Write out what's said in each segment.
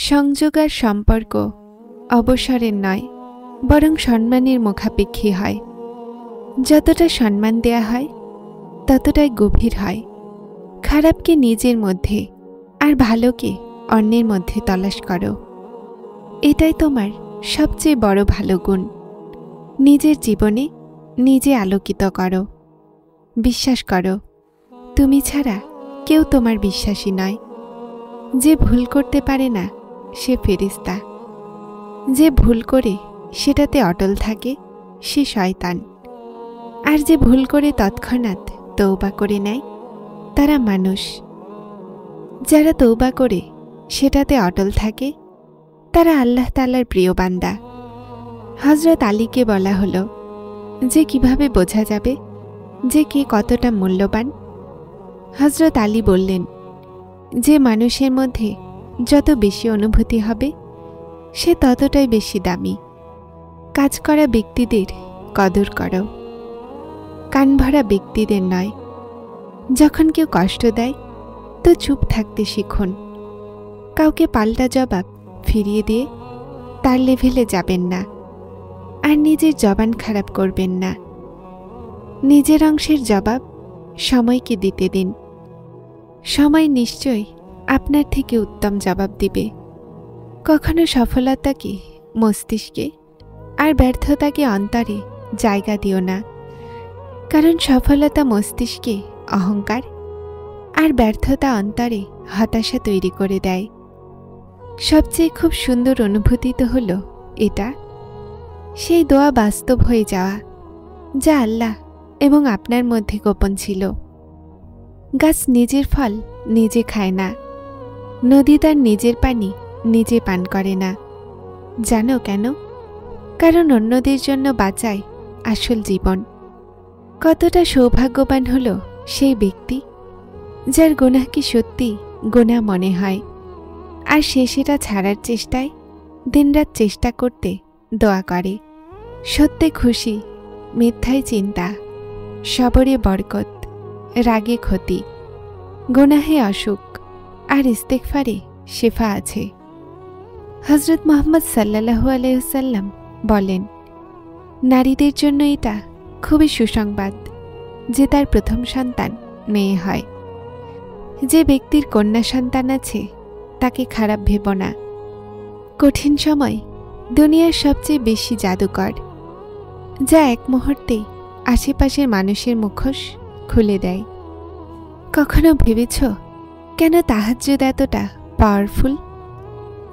সংযোগ আর সম্পর্ক অবসরের নয়, বরং সম্মানের মুখাপেক্ষী হয়। যতটা সম্মান দেয়া হয় ততটাই গভীর হয়। খারাপকে নিজের মধ্যে আর ভালোকে অন্যের মধ্যে তলাশ করো। এটাই তোমার সবচেয়ে বড় ভালো গুণ। নিজের জীবনে নিজে আলোকিত করো। বিশ্বাস করো, তুমি ছাড়া কেউ তোমার বিশ্বাসী নয়। যে ভুল করতে পারে না সে ফেরেশতা। যে ভুল করে সেটাতে অটল থাকে সে শয়তান। আর যে ভুল করে তৎক্ষণাৎ তওবা করে নেয় তারা মানুষ। যারা তওবা করে সেটাতে অটল থাকে তারা আল্লাহ তাআলার প্রিয় বান্দা। হযরত আলীকে বলা হলো যে কিভাবে বোঝা যাবে যে কে কতটা মূল্যবান। হযরত আলী বললেন, যে মানুষের মধ্যে যত বেশি অনুভূতি হবে সে ততটাই বেশি দামি। কাজ করা ব্যক্তিদের কদর করো, কান ভরা ব্যক্তিদের নয়। যখন কেউ কষ্ট দেয় তো চুপ থাকতে শিখুন। কাউকে পাল্টা জবাব ফিরিয়ে দিয়ে তার লেভেলে যাবেন না, আর নিজের জবান খারাপ করবেন না। নিজের অংশের জবাব সময়কে দিতে দিন। সময় নিশ্চয়ই আপনার থেকে উত্তম জবাব দিবে। কখনো সফলতাকে মস্তিষ্কে আর ব্যর্থতাকে অন্তরে জায়গা দিও না, কারণ সফলতা মস্তিষ্কে অহংকার আর ব্যর্থতা অন্তরে হতাশা তৈরি করে দেয়। সবচেয়ে খুব সুন্দর অনুভূতি তো হলো এটা, সেই দোয়া বাস্তব হয়ে যাওয়া যা আল্লাহ এবং আপনার মধ্যে গোপন ছিল। গাছ নিজের ফল নিজে খায় না, নদী তার নিজের পানি নিজে পান করে না। জানো কেন? কারণ অন্যদের জন্য বাঁচায় আসল জীবন। কতটা সৌভাগ্যবান হলো সেই ব্যক্তি যার গুনাহকে সত্যি গুনাহ মনে হয়, আর সে সেটা ছাড়ার চেষ্টায় দিনরাত চেষ্টা করতে দোয়া করে। সত্যে খুশি, মিথ্যায় চিন্তা, সবরে বরকত, রাগে ক্ষতি, গুনাহে অসুখ, আর ইস্তেগফারে শিফা আছে। হযরত মুহাম্মদ সাল্লাল্লাহু আলাইহি ওয়াসাল্লাম বলেন, নারীদের জন্য এটা খুবই সুসংবাদ যে তার প্রথম সন্তান মেয়ে হয়। যে ব্যক্তির কন্যা সন্তান আছে তাকে খারাপ ভেবো না। কঠিন সময় দুনিয়ার সবচেয়ে বেশি জাদুকর, যা এক মুহূর্তেই আশেপাশের মানুষের মুখোশ খুলে দেয়। কখনো ভেবেছ কেন তাহাজ্জুদ এতটা পাওয়ারফুল?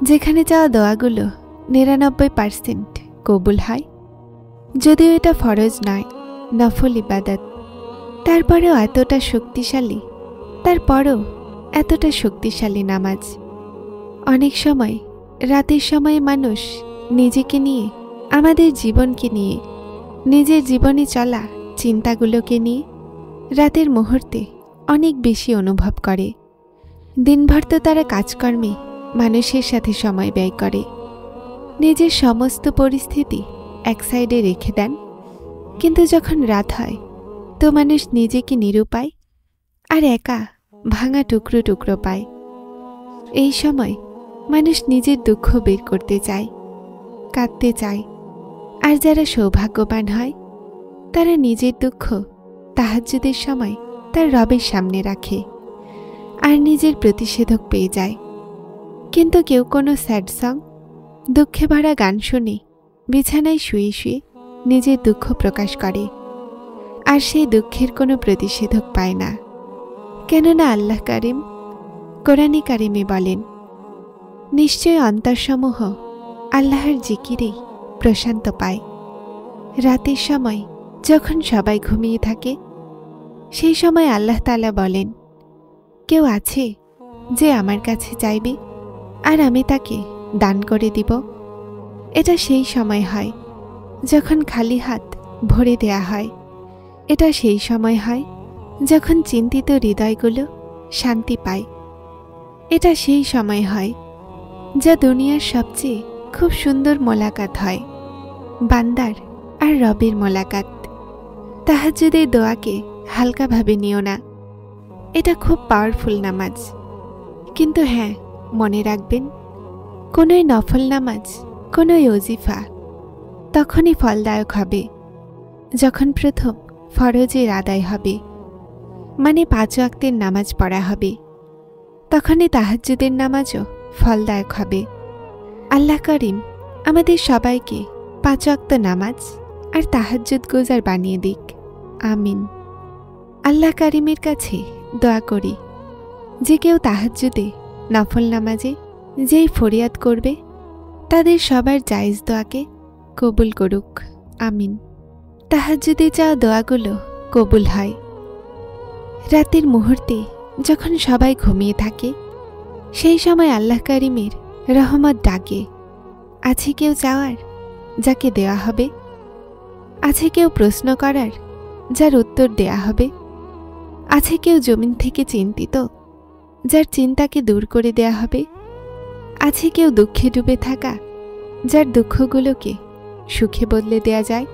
যেখানে যাওয়া দোয়াগুলো ৯৯% কবুল হয়। যদিও এটা ফরজ নয়, নফল ইবাদত, তারপরেও এতটা শক্তিশালী নামাজ। অনেক সময় রাতের সময়ে মানুষ নিজেকে নিয়ে, আমাদের জীবনকে নিয়ে, নিজের জীবনে চলা চিন্তাগুলোকে নিয়ে রাতের মুহূর্তে অনেক বেশি অনুভব করে। দিনভর তো তারা কাজকর্মে মানুষের সাথে সময় ব্যয় করে, নিজের সমস্ত পরিস্থিতি এক সাইডে রেখে দেন। কিন্তু যখন রাত হয় তো মানুষ নিজেকে নিরুপায় আর একা ভাঙা টুকরো টুকরো পায়। এই সময় মানুষ নিজের দুঃখ বের করতে চায়, কাঁদতে চায়। আর যারা সৌভাগ্যবান হয় তারা নিজের দুঃখ তাহাজ্জুদের সময় তার রবের সামনে রাখে আর নিজের প্রতিষেধক পেয়ে যায়। কিন্তু কেউ কোনো স্যাড সং, দুঃখে ভরা গান শুনে বিছানায় শুয়ে শুয়ে নিজের দুঃখ প্রকাশ করে, আর সেই দুঃখের কোনো প্রতিষেধক পায় না। কেননা আল্লাহ কারিম কোরআনে কারিমে বলেন, নিশ্চয় অন্তরসমূহ আল্লাহর জিকিরেই প্রশান্ত পায়। রাতের সময় যখন সবাই ঘুমিয়ে থাকে সেই সময় আল্লাহ তাআলা বলেন, কেউ আছে যে আমার কাছে চাইবে আর আমি তাকে দান করে দিব? এটা সেই সময় হয় যখন খালি হাত ভরে দেয়া হয়। এটা সেই সময় হয় যখন চিন্তিত হৃদয়গুলো শান্তি পায়। এটা সেই সময় হয় যা দুনিয়ার সবচেয়ে খুব সুন্দর মোলাকাত হয়, বান্দার আর রবের মোলাকাত। তাহাজ্জুদের দোয়াকে হালকাভাবে নিও না, এটা খুব পাওয়ারফুল নামাজ। কিন্তু হ্যাঁ, মনে রাখবেন কোনোই নফল নামাজ, কোনোই ওজিফা তখনই ফলদায়ক হবে যখন প্রথম ফরজের আদায় হবে, মানে 5 ওয়াক্তের নামাজ পড়া হবে। তখনই তাহাজ্জুদের নামাজও ফলদায়ক হবে। আল্লাহ করিম আমাদের সবাইকে 5 ওয়াক্ত নামাজ আর তাহাজ্জুদ গুজার বানিয়ে দিক, আমিন। আল্লাহ করিমের কাছে দোয়া করি যে কেউ তাহাজ্জুদে নফল নামাজে যেই ফরিয়াদ করবে তাদের সবার জায়েজ দোয়াকে কবুল করুক, আমিন। তাহাজ্জুদে চাওয়া দোয়াগুলো কবুল হয় রাতের মুহূর্তে যখন সবাই ঘুমিয়ে থাকে, সেই সময় আল্লাহ করিমের রহমত ডাকে। আছে কেউ চাওয়ার যাকে দেওয়া হবে? আছে কেউ প্রশ্ন করার যার উত্তর দেয়া হবে? আছে কেউ জমিন থেকে চিন্তিত যার চিন্তাকে দূর করে দেয়া হবে? আছে কেউ দুঃখে ডুবে থাকা যার দুঃখগুলোকে সুখে বদলে দেয়া যায়?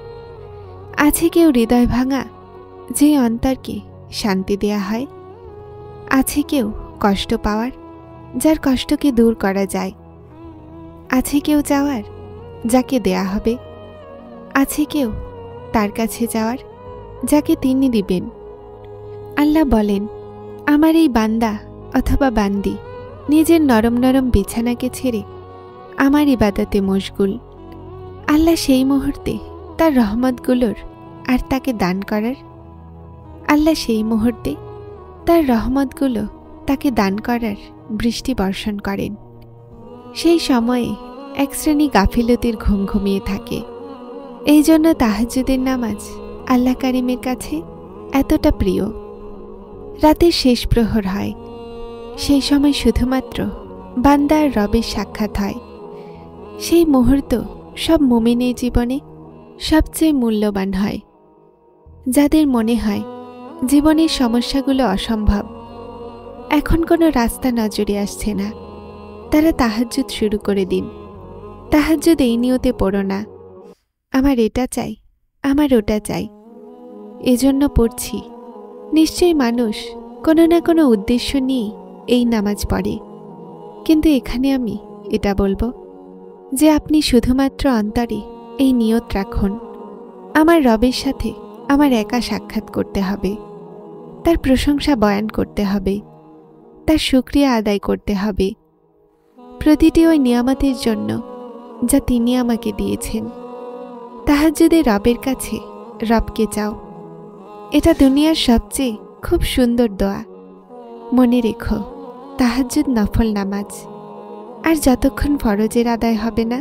আছে কেউ হৃদয় ভাঙা যে অন্তরকে শান্তি দেয়া হয়? আছে কেউ কষ্ট পাওয়ার যার কষ্টকে দূর করা যায়? আছে কেউ চাওয়ার যাকে দেয়া হবে? আছে কেউ তার কাছে যাওয়ার যাকে তিনি দিবেন? আল্লাহ বলেন, আমার এই বান্দা অথবা বান্দি নিজের নরম নরম বিছানাকে ছেড়ে আমার ইবাদতে মশগুল। আল্লাহ সেই মুহূর্তে তার রহমতগুলোর আর তাকে দান করার, আল্লাহ সেই মুহূর্তে তার রহমতগুলো তাকে দান করার বৃষ্টি বর্ষণ করেন। সেই সময়ে এক শ্রেণী গাফিলতির ঘুম ঘুমিয়ে থাকে। এই জন্য তাহাজ্জুদের নামাজ আল্লাহ করিমের কাছে এতটা প্রিয়। রাতের শেষ প্রহর হয়, সেই সময় শুধুমাত্র বান্দা আর রবের সাক্ষাৎ হয়। সেই মুহূর্ত সব মুমিনের জীবনে সবচেয়ে মূল্যবান হয়। যাদের মনে হয় জীবনের সমস্যাগুলো অসম্ভব, এখন কোনো রাস্তা নজরে আসছে না, তারা তাহাজ্জুদ শুরু করে দিন। তাহাজ্জুদ এই নিয়তে পড়ো না, আমার এটা চাই, আমার ওটা চাই, এজন্য পড়ছি। নিশ্চয়ই মানুষ কোনো না কোনো উদ্দেশ্য নিয়ে এই নামাজ পড়ে, কিন্তু এখানে আমি এটা বলবো যে আপনি শুধুমাত্র অন্তরে এই নিয়ত রাখুন, আমার রবের সাথে আমার একা সাক্ষাৎ করতে হবে, তার প্রশংসা বয়ান করতে হবে, তার শুকরিয়া আদায় করতে হবে প্রতিটি ওই নিয়ামতের জন্য যা তিনি আমাকে দিয়েছেন। তাহাজ্জুদে রবের কাছে রবকে চাও, এটা দুনিয়ার সবচেয়ে খুব সুন্দর দোয়া। মনে রেখো, তাহাজ্জুদ নফল নামাজ, আর যতক্ষণ ফরজের আদায় হবে না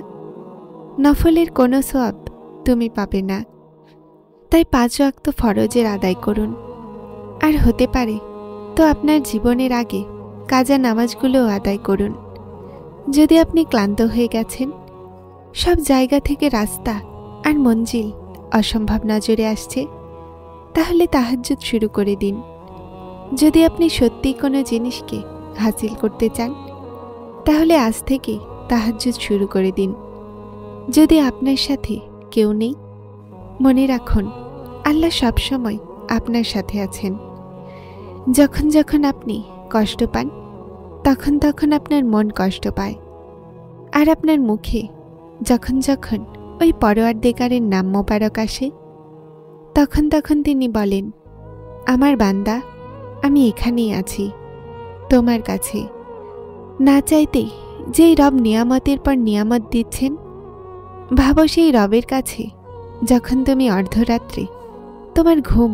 নফলের কোনো সওয়াব তুমি পাবে না। তাই 5 ওয়াক্ত ফরজের আদায় করুন, আর হতে পারে তো আপনার জীবনের আগে কাজা নামাজগুলোও আদায় করুন। যদি আপনি ক্লান্ত হয়ে গেছেন, সব জায়গা থেকে রাস্তা আর মঞ্জিল অসম্ভব নজরে আসছে, তাহলে তাহাজ্জুদ শুরু করে দিন। যদি আপনি সত্যিই কোনো জিনিসকে হাসিল করতে চান, তাহলে আজ থেকে তাহাজ্জুদ শুরু করে দিন। যদি আপনার সাথে কেউ নেই, মনে রাখুন আল্লাহ সবসময় আপনার সাথে আছেন। যখন যখন আপনি কষ্ট পান, তখন তখন আপনার মন কষ্ট পায়, আর আপনার মুখে যখন যখন ওই পরওয়ারদিগারের নাম মোবারক আসে, তখন তখন তিনি বলেন, আমার বান্দা, আমি এখানেই আছি তোমার কাছে। না চাইতেই যেই রব নিয়ামতের পর নিয়ামত দিচ্ছেন, ভাবো সেই রবের কাছে যখন তুমি অর্ধরাত্রে তোমার ঘুম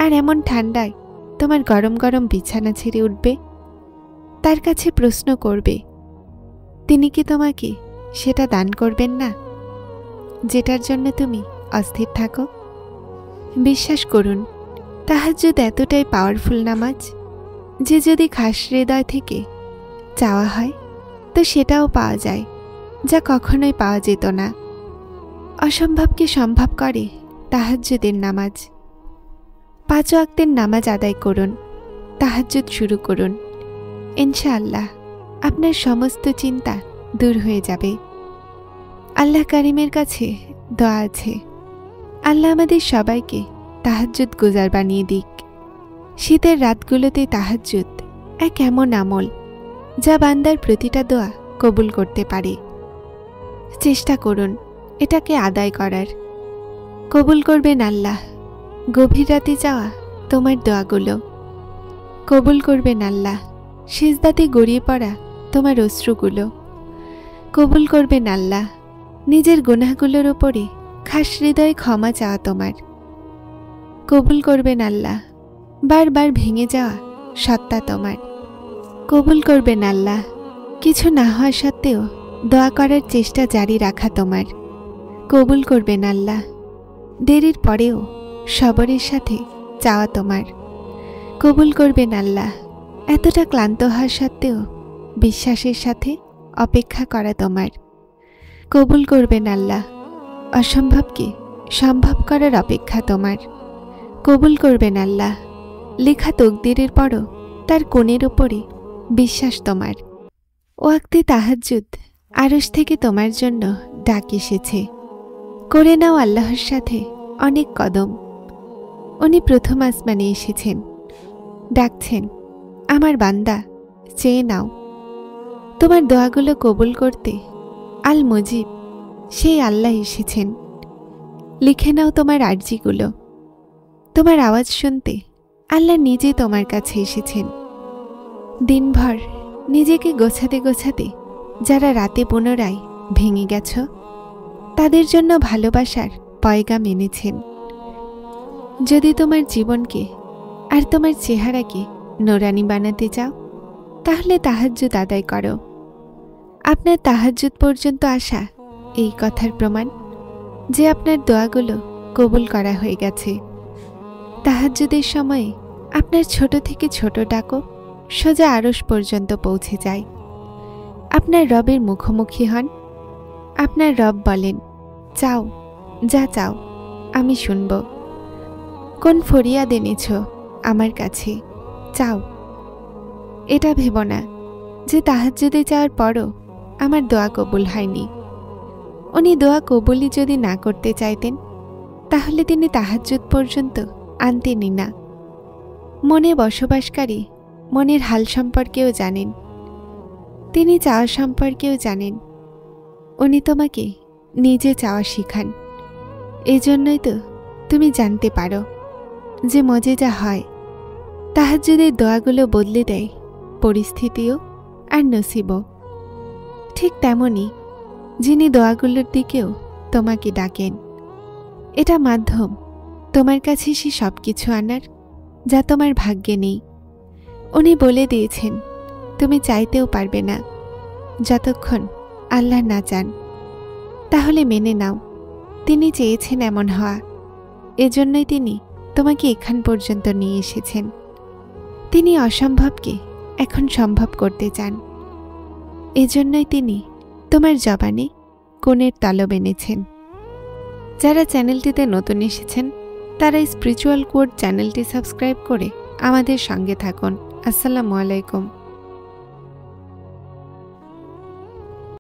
আর এমন ঠান্ডায় তোমার গরম গরম বিছানা ছেড়ে উঠবে, তার কাছে প্রশ্ন করবে, তিনি কি তোমাকে সেটা দান করবেন না যেটার জন্য তুমি অস্থির থাকো? বিশ্বাস করুন, তাহাজ্জুদ এতটাই পাওয়ারফুল নামাজ যে যদি খাস হৃদয় থেকে চাওয়া হয় তো সেটাও পাওয়া যায়, যা কখনোই পাওয়া যেত না। অসম্ভবকে সম্ভব করে তাহাজ্জুদের নামাজ। 5 ওয়াক্তের নামাজ আদায় করুন, তাহাজ্জুদ শুরু করুন। ইনশাআল্লাহ আপনার সমস্ত চিন্তা দূর হয়ে যাবে। আল্লাহ করিমের কাছে দোয়া আছে, আল্লাহ আমাদের সবাইকে তাহাজ্জুদ গুজার বানিয়ে দিক। শীতের রাতগুলোতে তাহাজ্জুদ এক এমন আমল যা বান্দার প্রতিটা দোয়া কবুল করতে পারে। চেষ্টা করুন এটাকে আদায় করার। কবুল করবেন আল্লাহ গভীর রাতে যাওয়া তোমার দোয়াগুলো। কবুল করবেন আল্লাহ সিজদাতে গড়িয়ে পড়া তোমার অশ্রুগুলো। কবুল করবেন আল্লাহ নিজের গুনাহগুলোর ওপরে খাস হৃদয়ে ক্ষমা চাওয়া তোমার। কবুল করবেন আল্লাহ বারবার ভেঙে যাওয়া সত্তা তোমার। কবুল করবেন আল্লাহ কিছু না হওয়া সত্ত্বেও দোয়া করার চেষ্টা জারি রাখা তোমার। কবুল করবেন আল্লাহ দেরির পরেও সবরের সাথে চাওয়া তোমার। কবুল করবেন আল্লাহ এতটা ক্লান্ত হওয়া সত্ত্বেও বিশ্বাসের সাথে অপেক্ষা করা তোমার। কবুল করবেন আল্লাহ অসম্ভবকে সম্ভব করার অপেক্ষা তোমার। কবুল করবেন আল্লাহ লেখা তকদিরের পরও তার কোণের ওপরে বিশ্বাস তোমার। ওয়াক্তে তাহাজ্জুদ আরশ থেকে তোমার জন্য ডাক এসেছে। করে নাও আল্লাহর সাথে অনেক কদম। উনি প্রথম আসমানে এসেছেন, ডাকছেন আমার বান্দা চেয়ে নাও। তোমার দোয়াগুলো কবুল করতে আল মুজিব সেই আল্লাহ এসেছেন। লিখে নাও তোমার আরজিগুলো। তোমার আওয়াজ শুনতে আল্লাহ নিজে তোমার কাছে এসেছেন। দিনভর নিজেকে গোছাতে গোছাতে যারা রাতে পুনরায় ভেঙে গেছ তাদের জন্য ভালোবাসার পয়গাম এনেছেন। যদি তোমার জীবনকে আর তোমার চেহারাকে নোরানি বানাতে চাও তাহলে তাহাজ্জুদ আদায় করো। আপনার তাহাজ্জুদ পর্যন্ত আসা এই কথার প্রমাণ যে আপনার দোয়াগুলো কবুল করা হয়ে গেছে। তাহাজ্জুদের সময়ে আপনার ছোট থেকে ছোট ডাকও সোজা আরশ পর্যন্ত পৌঁছে যায়। আপনার রবের মুখোমুখি হন। আপনার রব বলেন চাও যা চাও আমি শুনব। কোন ফরিয়াদ এনেছ আমার কাছে চাও। এটা ভেব না যে তাহাজ্জুদে যাওয়ার পরও আমার দোয়া কবুল হয়নি। উনি দোয়া কবুলই যদি না করতে চাইতেন তাহলে তিনি তাহাজ্জুদ পর্যন্ত আনতেনই না। মনে বসবাসকারী মনের হাল সম্পর্কেও জানেন, তিনি চাওয়া সম্পর্কেও জানেন। উনি তোমাকে নিজে চাওয়া শিখান। এজন্যই তো তুমি জানতে পারো যে মজেজা হয় তাহাজ্জুদের দোয়াগুলো বদলে দেয় পরিস্থিতিও আর নসিবও। ঠিক তেমনি যিনি দোয়াগুলোর দিকেও তোমাকে ডাকেন। এটা মাধ্যম তোমার কাছে সে সব কিছু আনার যা তোমার ভাগ্যে নেই। উনি বলে দিয়েছেন তুমি চাইতেও পারবে না যতক্ষণ আল্লাহ না চান। তাহলে মেনে নাও তিনি চেয়েছেন এমন হওয়া। এজন্যই তিনি তোমাকে এখান পর্যন্ত নিয়ে এসেছেন। তিনি অসম্ভবকে এখন সম্ভব করতে চান। এজন্যই তিনি তোমার জবানে কোণের তলব এনেছেন। যারা চ্যানেলটিতে নতুন এসেছেন তারা স্পিরিচুয়াল কোড চ্যানেলটি সাবস্ক্রাইব করে আমাদের সঙ্গে থাকুন। আসসালামু আলাইকুম।